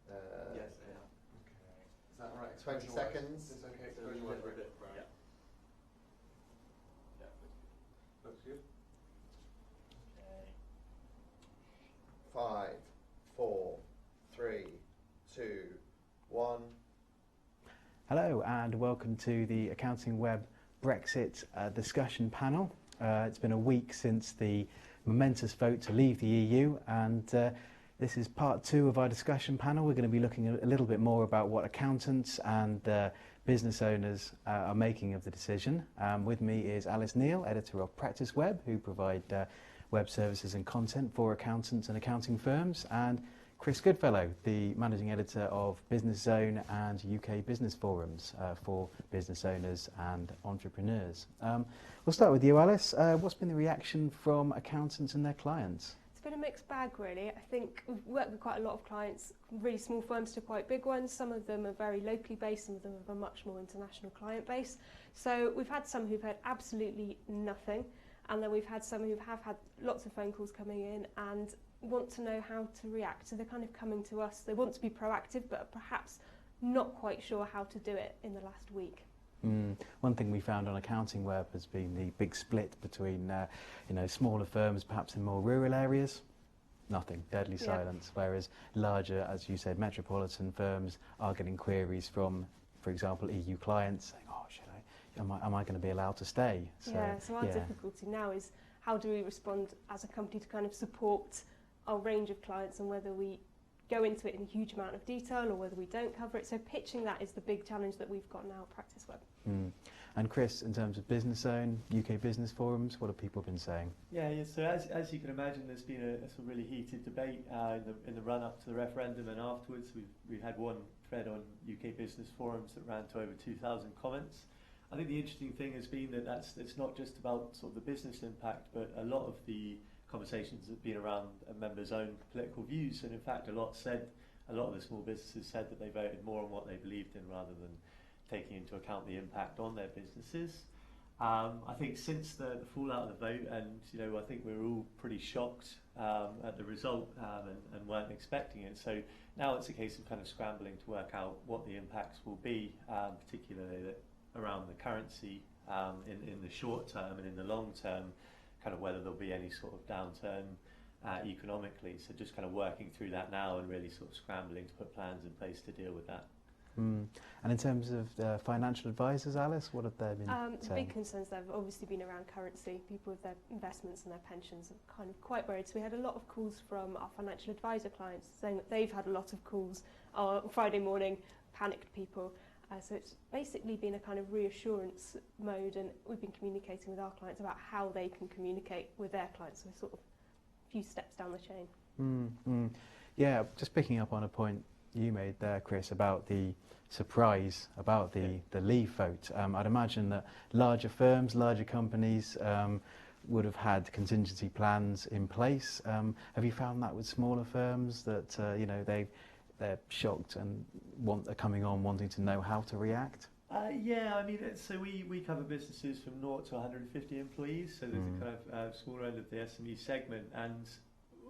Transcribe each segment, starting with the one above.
Yes, yeah. Okay. Is that right? 20 seconds. Is this okay? So Exposure we'll web, leave right? it, right. Yeah. Looks good. Okay. 5, 4, 3, 2, 1. Hello and welcome to the AccountingWEB Brexit discussion panel. It's been a week since the momentous vote to leave the EU, and this is part 2 of our discussion panel. We're going to be looking a little bit more about what accountants and business owners are making of the decision. With me is Alice Neal, editor of PracticeWEB, who provide web services and content for accountants and accounting firms, and Chris Goodfellow, the managing editor of BusinessZone and UK Business Forums for business owners and entrepreneurs. We'll start with you, Alice. What's been the reaction from accountants and their clients? It's been a mixed bag, really. I think we've worked with quite a lot of clients, really small firms to quite big ones. Some of them are very locally based, some of them have a much more international client base. So we've had some who've had absolutely nothing, and then we've had some who have had lots of phone calls coming in and want to know how to react. So they're kind of coming to us. They want to be proactive, but perhaps not quite sure how to do it in the last week. One thing we found on AccountingWEB has been the big split between smaller firms, perhaps in more rural areas. Nothing, deadly silence. Whereas larger, as you said, metropolitan firms are getting queries from, for example, EU clients saying, "Oh, am I going to be allowed to stay?" So our difficulty now is how do we respond as a company to kind of support our range of clients, and whether we go into it in a huge amount of detail or whether we don't cover it. So pitching that is the big challenge that we've got now at PracticeWEB. And Chris, in terms of BusinessZone, UK Business Forums, what have people been saying? Yeah, so as you can imagine, there's been a sort of really heated debate in the run-up to the referendum and afterwards. We've had one thread on UK Business Forums that ran to over 2,000 comments. I think the interesting thing has been that it's not just about sort of the business impact, but a lot of the conversations have been around a member's own political views, and in fact a lot of the small businesses said that they voted more on what they believed in rather than taking into account the impact on their businesses. I think since the fallout of the vote, and I think we were all pretty shocked at the result and weren't expecting it, so now it's a case of kind of scrambling to work out what the impacts will be, particularly around the currency in the short term, and in the long term kind of whether there'll be any sort of downturn economically. So just kind of working through that now and really sort of scrambling to put plans in place to deal with that. And in terms of financial advisors, Alice, what have they been saying? The big concerns there have obviously been around currency. People with their investments and their pensions are kind of quite worried. So we had a lot of calls from our financial advisor clients saying that they've had a lot of calls on Friday morning, panicked people. So it's basically been a kind of reassurance mode, and we've been communicating with our clients about how they can communicate with their clients. So we're sort of a few steps down the chain. Yeah, just picking up on a point you made there, Chris, about the surprise about the leave vote. I'd imagine that larger firms, larger companies would have had contingency plans in place. Have you found that with smaller firms that they're shocked and are coming on wanting to know how to react? Yeah, I mean, so we cover businesses from 0 to 150 employees, so there's a kind of smaller end of the SME segment, and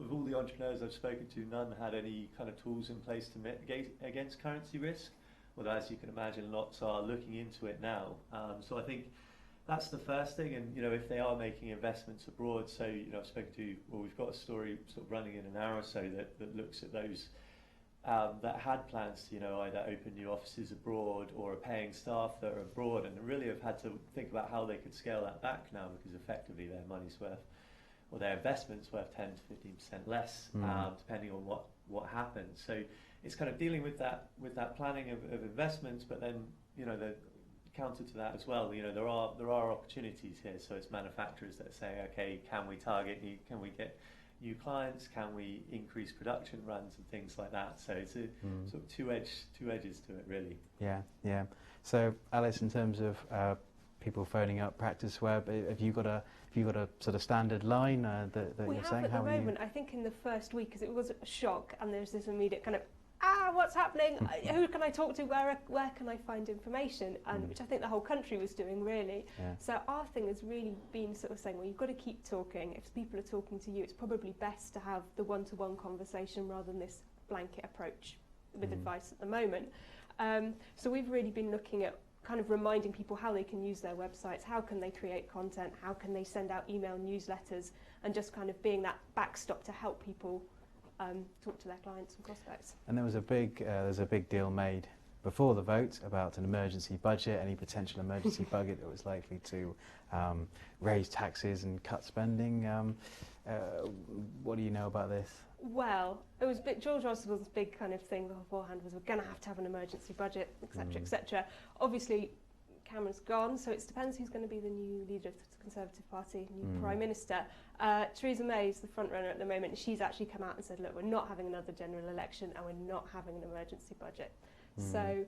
of all the entrepreneurs I've spoken to, none had any kind of tools in place to mitigate against currency risk, although as you can imagine, lots are looking into it now. So I think that's the first thing, and if they are making investments abroad, so I've spoken to, we've got a story sort of running in an hour or so that looks at those that had plans to either open new offices abroad or are paying staff that are abroad, and really have had to think about how they could scale that back now, because effectively their money's worth, or their investment's worth 10 to 15% less, depending on what happens. So it's kind of dealing with that planning of investments, but then the counter to that as well, there are opportunities here. So it's manufacturers that say, okay, can we get new clients, can we increase production runs and things like that. So it's a sort of two edges to it, really. Yeah. So Alice, in terms of people phoning up PracticeWEB, have you got a sort of standard line that you're saying? We have at the moment. I think in the first week, because it was a shock, and there's this immediate kind of what's happening? Who can I talk to? Where can I find information? And which I think the whole country was doing, really. Yeah. So our thing has really been sort of saying, well, you've got to keep talking. If people are talking to you, it's probably best to have the one-to-one conversation rather than this blanket approach. with advice at the moment. So we've really been looking at kind of reminding people how they can use their websites, how can they create content, how can they send out email newsletters, and just kind of being that backstop to help people talk to their clients and prospects. And there was a big deal made before the vote about an emergency budget, any potential emergency budget that was likely to raise taxes and cut spending. What do you know about this? Well, it was George Osborne's big kind of thing beforehand was we're going to have an emergency budget, etc., etc. Obviously, Cameron's gone, so it depends who's going to be the new leader of the Conservative Party, new Prime Minister. Theresa May is the front runner at the moment. She's actually come out and said, look, we're not having another general election and we're not having an emergency budget. So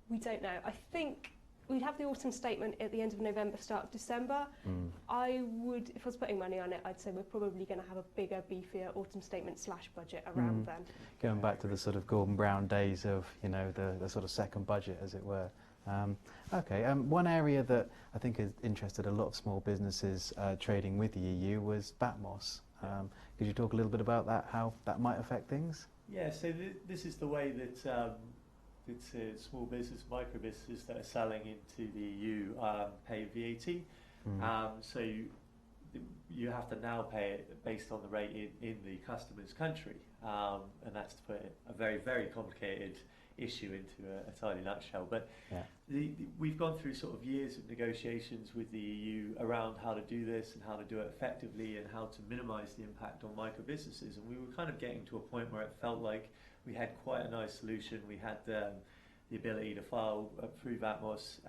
we don't know. I think we'd have the autumn statement at the end of November, start of December. I would, if I was putting money on it, I'd say we're probably going to have a bigger, beefier autumn statement / budget around then. Going back to the sort of Gordon Brown days of, you know, the sort of second budget, as it were. One area that I think has interested a lot of small businesses trading with the EU was BATMOS. Could you talk a little bit about that, how that might affect things? Yeah, so this is the way that small business, micro businesses that are selling into the EU pay VAT. So you have to now pay it based on the rate in the customer's country, and that's to put a very, very complicated issue into a tiny nutshell. But we've gone through sort of years of negotiations with the EU around how to do this and how to do it effectively and how to minimise the impact on micro businesses, and we were kind of getting to a point where it felt like we had quite a nice solution. We had the ability to file through VATMOS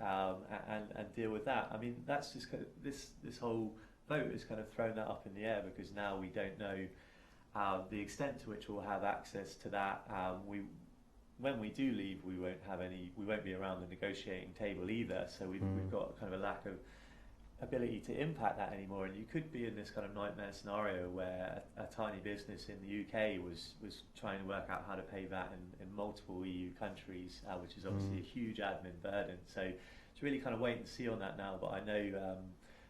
and deal with that. I mean, that's just kind of, this whole vote has kind of thrown that up in the air, because now we don't know the extent to which we'll have access to that. When we do leave, we won't be around the negotiating table either. So we've got kind of a lack of ability to impact that anymore, and you could be in this kind of nightmare scenario where a tiny business in the UK was trying to work out how to pay that in multiple EU countries, which is obviously a huge admin burden. So it's really kind of wait and see on that now, but I know,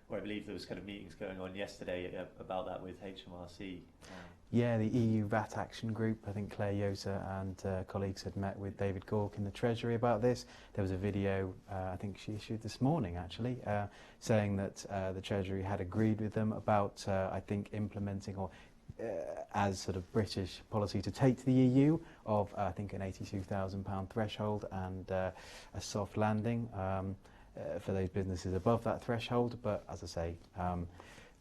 or I believe there was kind of meetings going on yesterday about that with HMRC. Yeah, the EU VAT Action Group, I think Claire Yosa and colleagues had met with David Gork in the Treasury about this. There was a video, I think she issued this morning actually, saying that the Treasury had agreed with them about, I think, implementing or as sort of British policy to take to the EU of, I think, an £82,000 threshold and a soft landing for those businesses above that threshold. But as I say,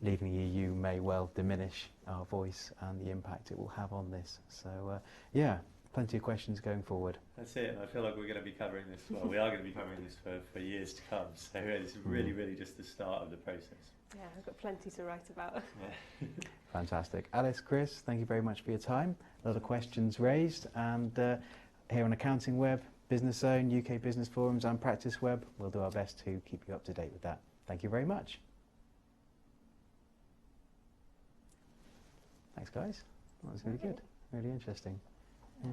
leaving the EU may well diminish our voice and the impact it will have on this. So yeah, plenty of questions going forward. That's it, and I feel like we're going to be covering this, well, we are going to be covering this for years to come, so it's really, really just the start of the process. Yeah, I've got plenty to write about. Yeah. Fantastic. Alice, Chris, thank you very much for your time. A lot of questions raised, and here on AccountingWeb, BusinessZone, UK Business Forums and PracticeWeb, we'll do our best to keep you up to date with that. Thank you very much. Thanks, guys. That was really good. Really interesting. Yeah.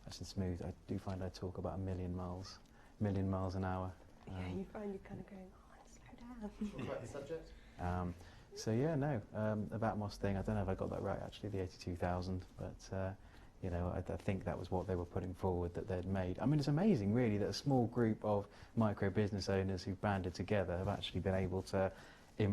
Nice and smooth. I do find I talk about a million miles an hour. Yeah, you find you're kind of going, oh, slow down. Correct subject? So yeah, no, the BATMOS thing, I don't know if I got that right actually, the 82,000, but you know, I think that was what they were putting forward that they'd made. I mean, it's amazing really that a small group of micro business owners who've banded together have actually been able to